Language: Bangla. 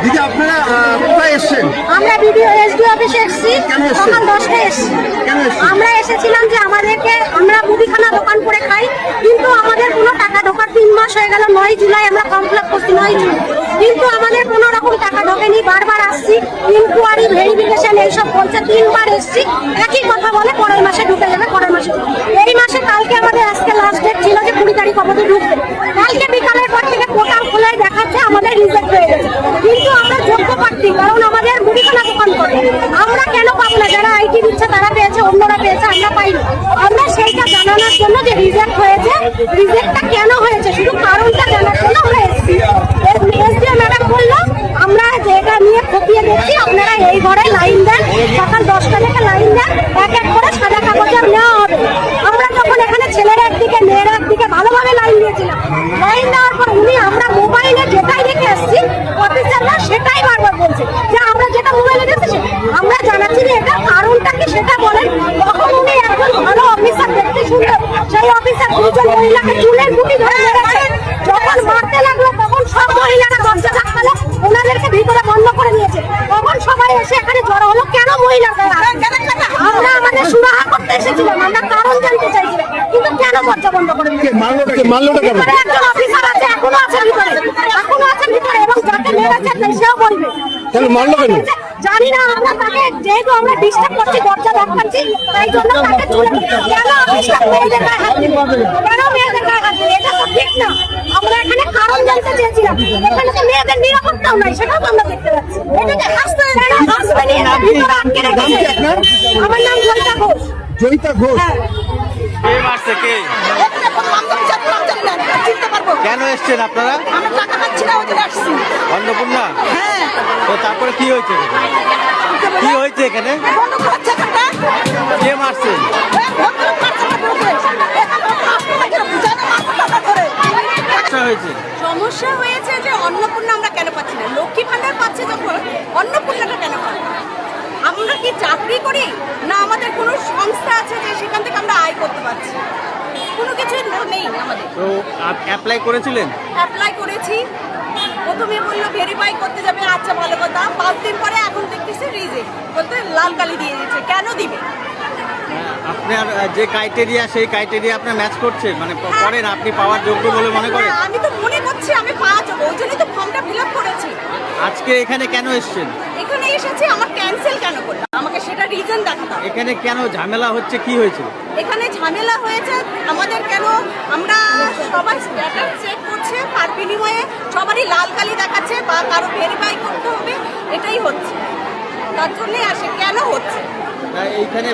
দিদি আপনারা কোথায় এসেছেন? আমরা এসডি অফিসে এসেছি, সকাল 10টায় এসেছি। আমরা এসেছিলাম যে আমরা মুদিখানা দোকান করে খাই, কিন্তু আমাদের কোনো টাকা ঢোকার 3 মাস হয়ে গেল। 9 জুলাই আমরা ফর্ম ফিল আপ করছি, 9 জুন, কিন্তু আমাদের কোনো রকম টাকা ঢোকেনি। বারবার আসছি, ইনকোয়ারি ভেরিফিকেশন এইসব বলছে। 3 বার এসছি, একই কথা বলে পরের মাসে ঢুকে যাবে, পরের মাসে। এই মাসে কালকে আমাদের আজকে লাস্ট ডেট ছিল যে 20 তারিখ অবধি ঢুকবে। কালকে বিকালের পর থেকে পোর্টাল খোলাই দেখাচ্ছে আমাদের রিজেক্ট হয়ে গেছে, কিন্তু আমরা যোগ্য প্রার্থী, কারণ আমাদের মুদিখানা দোকান করে। আমরা কেন পাবো না? যারা আইটি দিচ্ছে তারা পেয়েছে, অন্যরা পেয়েছে, আমরা পাইনি। আমরা সেইটা জানানোর জন্য যে রিজেক্ট হয়েছে, রিজেক্টটা কেন হয়েছে শুধু কারণটা জানার জন্য আমরা এসেছি। এসডিও ম্যাডাম বললো আমরা যেটা নিয়ে খতিয়ে দেখছি, আপনারা এই ঘরে লাইন দেন, সকাল 10টা থেকে লাইন দেন, এক এক করে সাদা কাগজের নেওয়া হবে। আমরা যখন এখানে ছেলেরা একদিকে মেয়েরা একদিকে ভালোভাবে লাইন দিয়েছিলাম, লাইন দেওয়ার পর উনি আমরা মোবাইলে যেটাই দেখে এসেছি অফিসাররা সেটাই বারবার বলছে যে আমরা যেটা মোবাইলে দেখেছি আমরা জানাচ্ছি যে এটা কারণটা কি সেটা বলেন। তখন উনি একজন ভালো অফিসার দেখতে সুন্দর, সেই অফিসার দুজন মহিলাকে চুলের গুটি ধরে মেরেছে। যখন মারতে লাগলো তখন সব মহিলারা দরজা ধাক্কালো, ওনাদেরকে ভিতরে বন্ধ করে নিয়েছে। তখন সবাই এসে এখানে জড়ো হলো, কেন মহিলা? আমরা আমাদের সুরাহা করতে এসেছিলাম, আমরা কারণ জানতে চাইছিলাম, কিন্তু কেন দরজা বন্ধ করে নিয়েছে? একজন অফিসার আছে, এখনো আছে ভিতরে, এবং যাকে মেরেছে সেও বলবে। জানি না, আমরা তাকে যেহেতু আমরা ডিস্টার্ব করছি, দরজা ধাক্কাচ্ছি, তাই জন্য তাকে কেন অফিসার মেয়েদের গায়ে হাত দিল? কেন মেয়েদের গায়ে হাত দিল? এটা তো ঠিক না। আমরা এখানে কারণ জানতে চেয়েছিলাম। এখানে তো মেয়েদের নিরাপত্তাও নাই, সেটাও তো আমরা দেখতে পাচ্ছি। এটাকে হাসতে ভিতরে আটকে রেখেছে। আমার নাম জয়িতা ঘোষ। জয়িতা ঘোষ? কে মারছে? কে? কেন এসছেন আপনারা? অন্নপূর্ণা? তো তারপরে কি হয়েছে? কি হয়েছে এখানে? কে মারছে? সমস্যা হয়েছে যে অন্নপূর্ণা আমরা কেন পাচ্ছি না? লক্ষ্মী ভান্ডার পাচ্ছে যখন, অন্নপূর্ণাটা কেন পাই? আমরা কি চাকরি করি না আমাদের কোনো সংস্থা আছে যে সেখান থেকে আমরা আয় করতে পারছি? কোনো কিছুই নেই আমাদের। তো অ্যাপ্লাই করেছিলেন? অ্যাপ্লাই করেছি, প্রথমে বললো ভেরিফাই করতে যাবে, আচ্ছা ভালো কথা। 5 দিন পরে এখন দেখতেছি রিজেক্ট, বলতে লাল কালি দিয়ে দিয়েছে। কেন দিবে? আপনার যে ক্রাইটেরিয়া, সেই ক্রাইটেরিয়া আপনার ম্যাচ করছে, মানে করেন আপনি পাওয়ার যোগ্য বলে মনে করেন? আমি তো মনে করছি আমি পাওয়ার যোগ্য, ওই জন্যই তো ফর্মটা ফিল আপ করেছি। আজকে এখানে কেন এসছেন? এখানে এসেছি, আমার ক্যান্সেল কেন করলো আমাকে সেটা রিজন দেখাতে হবে। এখানে কেন ঝামেলা হচ্ছে? কি হয়েছে এখানে? ঝামেলা হয়েছে আমাদের কেন, আমরা সবাই স্ট্যাটাস চেক করছে, তার বিনিময়ে সবারই লাল কালি দেখাচ্ছে বা কারো ভেরিফাই করতে হবে, এটাই হচ্ছে। তার জন্যই আসে, কেন হচ্ছে এইখানে?